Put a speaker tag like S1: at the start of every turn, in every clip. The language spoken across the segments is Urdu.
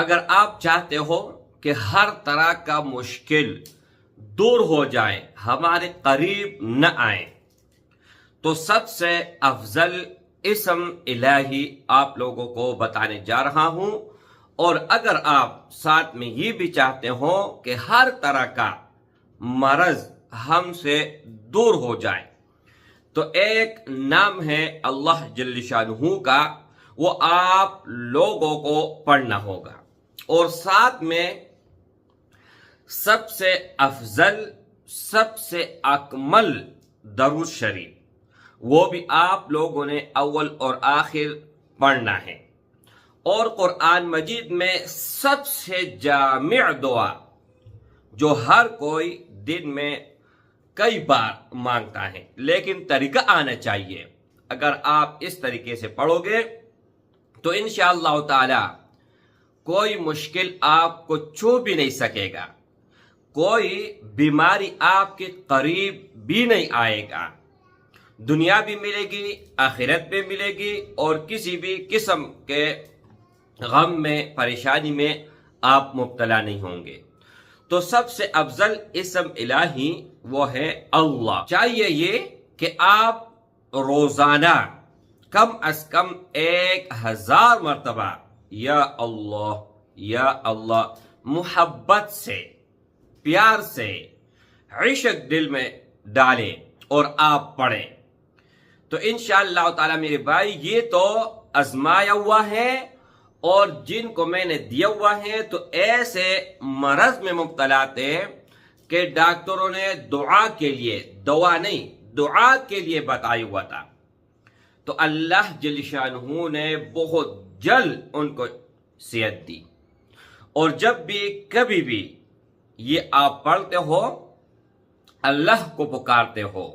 S1: اگر آپ چاہتے ہو کہ ہر طرح کا مشکل دور ہو جائے، ہمارے قریب نہ آئے، تو سب سے افضل اسم الہی آپ لوگوں کو بتانے جا رہا ہوں۔ اور اگر آپ ساتھ میں یہ بھی چاہتے ہو کہ ہر طرح کا مرض ہم سے دور ہو جائے، تو ایک نام ہے اللہ جل شانہ کا، وہ آپ لوگوں کو پڑھنا ہوگا۔ اور ساتھ میں سب سے افضل، سب سے اکمل درود شریف، وہ بھی آپ لوگوں نے اول اور آخر پڑھنا ہے۔ اور قرآن مجید میں سب سے جامع دعا جو ہر کوئی دن میں کئی بار مانگتا ہے، لیکن طریقہ آنا چاہیے۔ اگر آپ اس طریقے سے پڑھو گے تو انشاءاللہ تعالی کوئی مشکل آپ کو چھو بھی نہیں سکے گا، کوئی بیماری آپ کے قریب بھی نہیں آئے گا، دنیا بھی ملے گی، آخرت بھی ملے گی، اور کسی بھی قسم کے غم میں، پریشانی میں آپ مبتلا نہیں ہوں گے۔ تو سب سے افضل اسم الہی وہ ہے اللہ۔ چاہیے یہ کہ آپ روزانہ کم از کم 1000 مرتبہ یا اللہ محبت سے، پیار سے، عشق دل میں ڈالیں اور آپ پڑھیں۔ تو انشاءاللہ تعالی میرے بھائی، یہ تو آزمایا ہوا ہے، اور جن کو میں نے دیا ہوا ہے تو ایسے مرض میں مبتلا تھے کہ ڈاکٹروں نے دعا کے لیے، دوا نہیں، دعا کے لیے بتایا ہوا تھا، تو اللہ جل شانہ نے بہت جلد ان کو صحت دی۔ اور جب بھی کبھی بھی یہ آپ پڑھتے ہو، اللہ کو پکارتے ہو،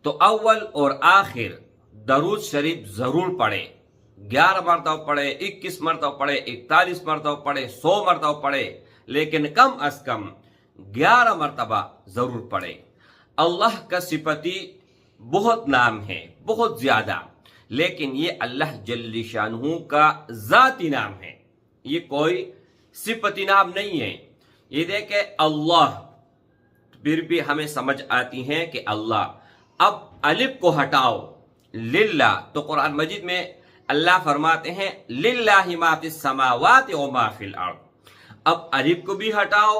S1: تو اول اور آخر درود شریف ضرور پڑھے۔ 11 مرتبہ پڑھے، 21 مرتبہ پڑھے، 41 مرتبہ پڑھے، 100 مرتبہ پڑھے، لیکن کم از کم 11 مرتبہ ضرور پڑھے۔ اللہ کا صفتی بہت نام ہے، بہت زیادہ، لیکن یہ اللہ جل شانہ کا ذاتی نام ہے، یہ کوئی صفتی نام نہیں ہے۔ یہ دیکھیں اللہ، پھر بھی ہمیں سمجھ آتی ہے کہ اللہ۔ اب الف کو ہٹاؤ، للہ، تو قرآن مجید میں اللہ فرماتے ہیں للہ ما فی السماوات و ما فی الارض۔ اب الف کو بھی ہٹاؤ،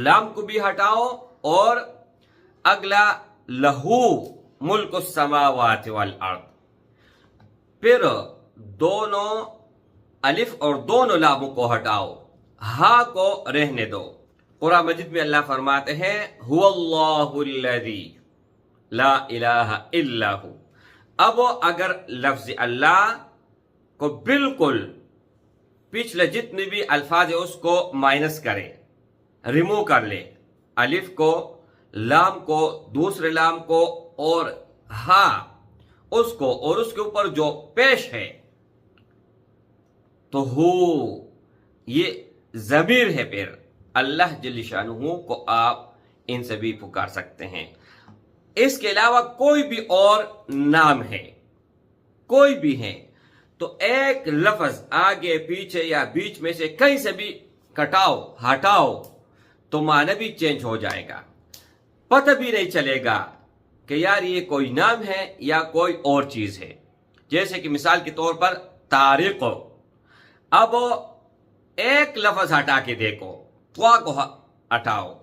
S1: لام کو بھی ہٹاؤ، اور اگلا لہو ملک السماوات والارض، پھر دونوں الف اور دونوں لاموں کو ہٹاؤ، ہا کو رہنے دو۔ قرآن مجید میں اللہ فرماتے ہیں هو اللہ الذی لا الہ الا ہو۔ اب اگر لفظ اللہ کو بالکل پچھلے جتنے بھی الفاظ ہیں اس کو مائنس کرے، ریمو کر لے، الف کو، لام کو، دوسرے لام کو، اور ہا اس کو، اور اس کے اوپر جو پیش ہے تو ہو، یہ ضمیر ہے، پھر اللہ جل شانہ کو آپ ان سے بھی پکار سکتے ہیں۔ اس کے علاوہ کوئی بھی اور نام ہے، کوئی بھی ہے، تو ایک لفظ آگے پیچھے یا بیچ میں سے کہیں سے بھی کٹاؤ، ہٹاؤ، تو معنی بھی چینج ہو جائے گا، پتہ بھی نہیں چلے گا کہ یار یہ کوئی نام ہے یا کوئی اور چیز ہے۔ جیسے کہ مثال کے طور پر طارق، اب ایک لفظ ہٹا کے دیکھو، توا کو ہٹاؤ،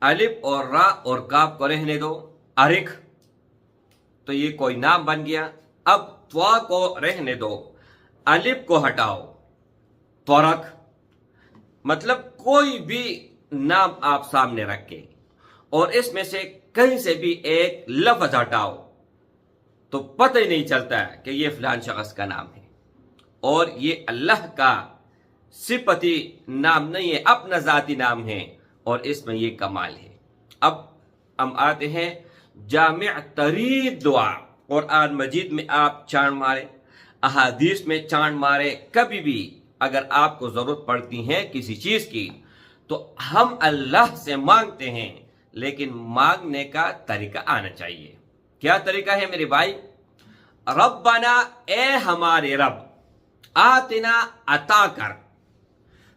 S1: الف اور را اور کاف کو رہنے دو، ارک، تو یہ کوئی نام بن گیا۔ اب توا کو رہنے دو، الف کو ہٹاؤ، طرق۔ مطلب کوئی بھی نام آپ سامنے رکھیں اور اس میں سے کہیں سے بھی ایک لفظ ہٹاؤ تو پتہ ہی نہیں چلتا ہے کہ یہ فلان شخص کا نام ہے، اور یہ اللہ کا صفتی نام نہیں ہے، اپنا ذاتی نام ہے، اور اس میں یہ کمال ہے۔ اب ہم آتے ہیں جامع ترین دعا۔ قرآن مجید میں آپ چاند مارے، احادیث میں چاند مارے، کبھی بھی اگر آپ کو ضرورت پڑتی ہے کسی چیز کی تو ہم اللہ سے مانگتے ہیں، لیکن مانگنے کا طریقہ آنا چاہیے۔ کیا طریقہ ہے میرے بھائی؟ ربنا، اے ہمارے رب، آتنا، عطا کر،